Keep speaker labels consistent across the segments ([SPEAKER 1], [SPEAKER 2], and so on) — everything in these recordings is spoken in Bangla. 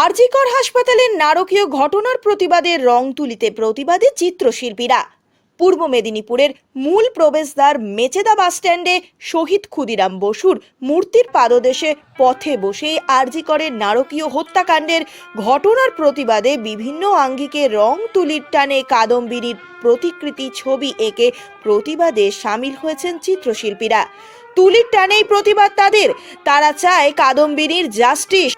[SPEAKER 1] আরজিকর হাসপাতালের নারকীয় ঘটনার প্রতিবাদে রংতুলিতে প্রতিবাদী চিত্রশিল্পীরা। পূর্ব মেদিনীপুরের মূল প্রবেশদ্বার মেচেদা বাসস্ট্যান্ডে শহীদ ক্ষুদিরাম বসুর মূর্তির পাদদেশে পথে বসেই আরজিকরের নারকীয় হত্যাকাণ্ডের ঘটনার প্রতিবাদে বিভিন্ন আঙ্গিকে রং তুলির টানে কাদম্বিনীর প্রতিকৃতি ছবি এঁকে প্রতিবাদে সামিল হয়েছেন চিত্রশিল্পীরা। তুলির টানেই প্রতিবাদ তাদের। তারা চায় কাদম্বিনীর জাস্টিস।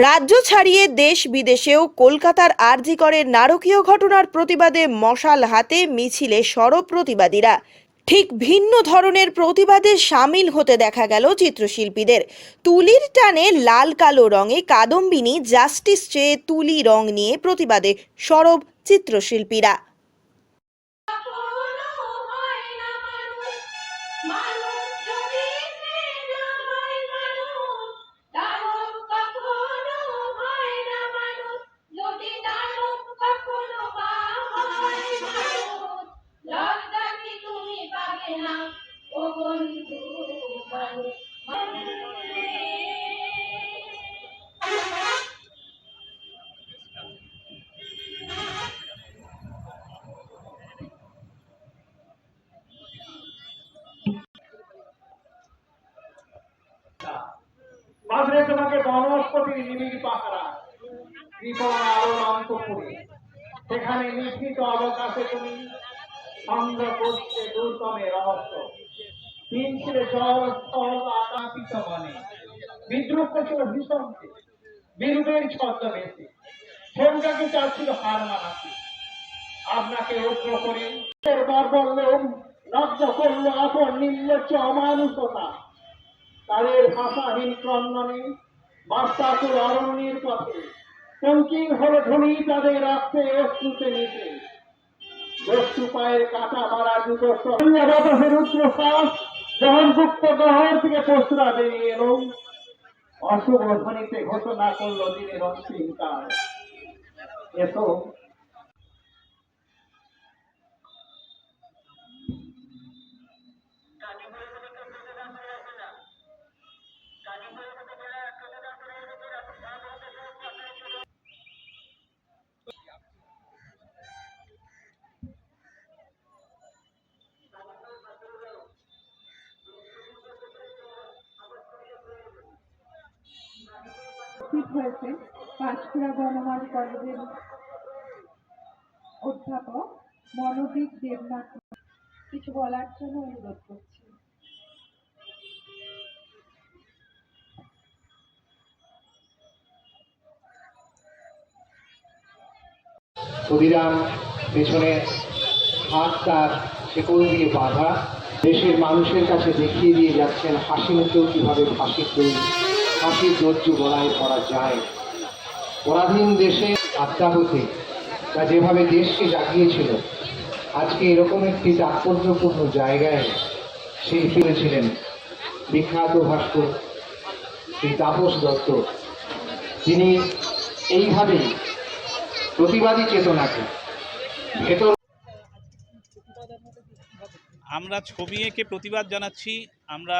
[SPEAKER 1] রাজ্য ছাড়িয়ে দেশ বিদেশেও কলকাতার আরজিকরের নারকীয় ঘটনার প্রতিবাদে মশাল হাতে মিছিলে সরব প্রতিবাদীরা। ঠিক ভিন্ন ধরনের প্রতিবাদে সামিল হতে দেখা গেল চিত্রশিল্পীদের। তুলির টানে লাল কালো রঙে কাদম্বিনী জাস্টিস চেয়ে তুলি রং নিয়ে প্রতিবাদে সরব চিত্রশিল্পীরা।
[SPEAKER 2] বাজরে তোমাকে বনস্পতির নিবিড় পাহারা কৃপণ আলোর অন্তপুরে, সেখানে নিভৃত অবকাশে তুমি সংগ্রহ করছে দুর্গমে রহস্য। দিন ছিল জল স্থল আকাশিত মনে, বিদ্রুপ করছিল ভীষণকে বিরূপের ছদ্মবেশে। সেমটাকে চাচ্ছিল হার মানাতে, আপনাকে উগ্র করে বর্বর লব্ধ করল আপন নির্লজ্জ অমানুষতা। তাদের ভাষাহীন ক্রন্দনে বাস্তাকুর অরণ্যের পথে পঙ্কিং হল ধনী তাদের রক্তে অশ্রুতে নিতে। বস্তু পায়ের কাটা মারা জুতো বাতাসের রুদ্রশ্বাস যখন গুপ্ত গ্রহের থেকে পশুরা বেরিয়ে এলো, অশুভ ধ্বনিতে ঘোষণা করলো দিনের অন্তিম কাল। এসো
[SPEAKER 3] উপস্থিত হয়েছেন পাঁশকুড়া বনমালী কলেজের অধ্যাপক মনোদীপ দেবনাথ। কিছু বলার জন্য অনুরোধ করছি।
[SPEAKER 4] ক্ষুদিরাম পেছনে হাত তার শেকল দিয়ে বাঁধা, দেশের মানুষের কাছে দেখিয়ে দিয়ে যাচ্ছেন হাসি মুখেও কিভাবে ফাঁসির দরজু গলায় পড়া যায়। পরাধীন দেশে আত্মা হতে তা যেভাবে দেশকে জাগিয়েছিল, আজকে এরকম একটি তাৎপর্যপূর্ণ জায়গায় শিল্পী ছিলেন বিখ্যাত ভাস্কর শ্রী তাপস দত্ত। তিনি এইভাবেই প্রতিবাদী চেতনাকে ভেতর।
[SPEAKER 5] আমরা ছবি এঁকে প্রতিবাদ জানাচ্ছি। আমরা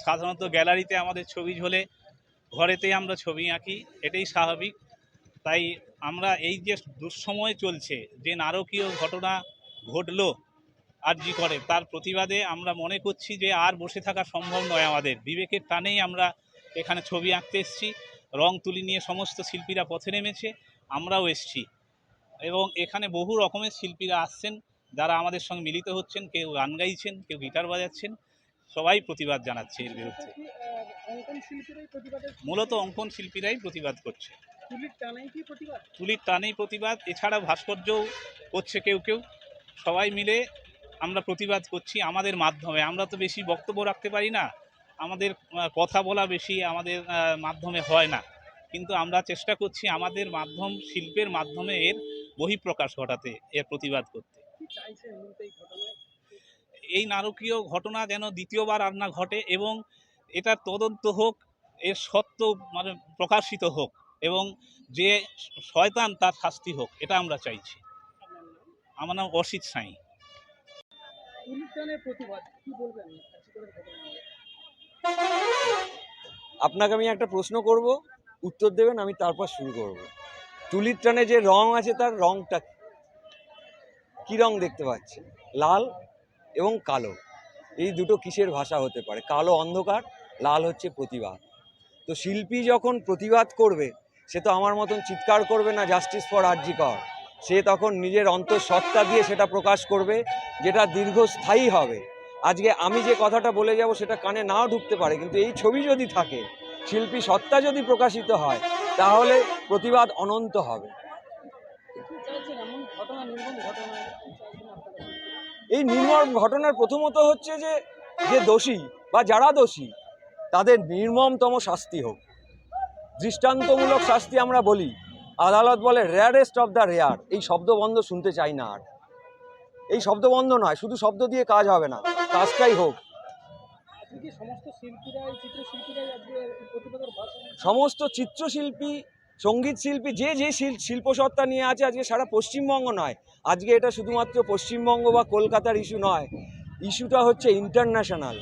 [SPEAKER 5] সাধারণত গ্যালারিতে আমাদের ছবি ঝোলে, ঘরেতেই আমরা ছবি আঁকি, এটাই স্বাভাবিক। তাই আমরা এই যে দুঃসময় চলছে, যে নারকীয় ঘটনা ঘটলো আরজি করে, তার প্রতিবাদে আমরা মনে করছি যে আর বসে থাকা সম্ভব নয়। আমাদের বিবেকের টানেই আমরা এখানে ছবি আঁকতে এসেছি। রং তুলি নিয়ে সমস্ত শিল্পীরা পথে নেমেছে, আমরাও এসেছি। এবং এখানে বহু রকমের শিল্পীরা আসছেন, যারা আমাদের সঙ্গে মিলিত হচ্ছেন। কেউ গান গাইছেন, কেউ গিটার বাজাচ্ছেন, সবাই প্রতিবাদ জানাচ্ছে এর বিরুদ্ধে। মূলত অঙ্কন শিল্পীরাই প্রতিবাদ করছে। তুলির টানেই প্রতিবাদ, এছাড়া ভাস্কর্যও করছে কেউ কেউ। সবাই মিলে আমরা প্রতিবাদ করছি আমাদের মাধ্যমে। আমরা তো বেশি বক্তব্য রাখতে পারি না, আমাদের কথা বলা বেশি আমাদের মাধ্যমে হয় না, কিন্তু আমরা চেষ্টা করছি আমাদের মাধ্যম, শিল্পের মাধ্যমে এর বহিঃপ্রকাশ ঘটাতে, এর প্রতিবাদ করতে। এই নারকীয় ঘটনা যেন দ্বিতীয়বার আর না ঘটে, এবং এটার তদন্ত হোক, এর সত্য প্রকাশিত হোক, এবং যে শয়তান তার শাস্তি হোক, এটা আমরা চাইছি। আমার নাম অসিত সাঁই।
[SPEAKER 6] আপনাকে আমি একটা প্রশ্ন করব, উত্তর দেবেন, আমি তারপর শুরু করব। তুলির টানে যে রং আছে তার রংটা কি রং দেখতে পাচ্ছি? লাল এবং কালো। এই দুটো কিসের ভাষা হতে পারে? কালো অন্ধকার, লাল হচ্ছে প্রতিবাদ। তো শিল্পী যখন প্রতিবাদ করবে, সে তো আমার মতন চিৎকার করবে না জাস্টিস ফর আরজি কর। সে তখন নিজের অন্তঃসত্ত্বা দিয়ে সেটা প্রকাশ করবে, যেটা দীর্ঘস্থায়ী হবে। আজকে আমি যে কথাটা বলে যাব সেটা কানে নাও ঢুকতে পারে, কিন্তু এই ছবি যদি থাকে, শিল্পী সত্তা যদি প্রকাশিত হয়, তাহলে প্রতিবাদ অনন্ত হবে। এই নির্মম ঘটনার প্রথমত হচ্ছে যে যে দোষী বা যারা দোষী তাদের নির্মমতম শাস্তি হোক, দৃষ্টান্তমূলক শাস্তি। আমরা বলি, আদালত বলে রেয়ারেস্ট অফ দ্য রেয়ার। এই শব্দবন্ধ শুনতে চাই না আর। এই শব্দবন্ধ নয়, শুধু শব্দ দিয়ে কাজ হবে না, কাজটাই হোক। সমস্ত চিত্রশিল্পী, সঙ্গীত শিল্পী, যে যে শিল্পসত্তা নিয়ে আছে, আজকে সারা পশ্চিমবঙ্গ নয়, আজকে এটা শুধুমাত্র পশ্চিমবঙ্গ বা কলকাতার ইস্যু নয়, ইস্যুটা হচ্ছে ইন্টারন্যাশনাল।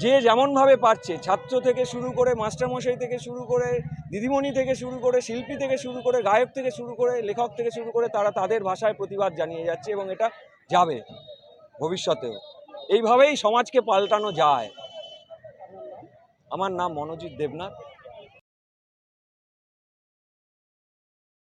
[SPEAKER 6] যে যেমনভাবে পারছে, ছাত্র থেকে শুরু করে, মাস্টারমশাই থেকে শুরু করে, দিদিমণি থেকে শুরু করে, শিল্পী থেকে শুরু করে, গায়ক থেকে শুরু করে, লেখক থেকে শুরু করে, তারা তাদের ভাষায় প্রতিবাদ জানিয়ে যাচ্ছে এবং এটা যাবে ভবিষ্যতেও। এইভাবেই সমাজকে পাল্টানো যায়। আমার নাম মনোজিৎ দেবনাথ।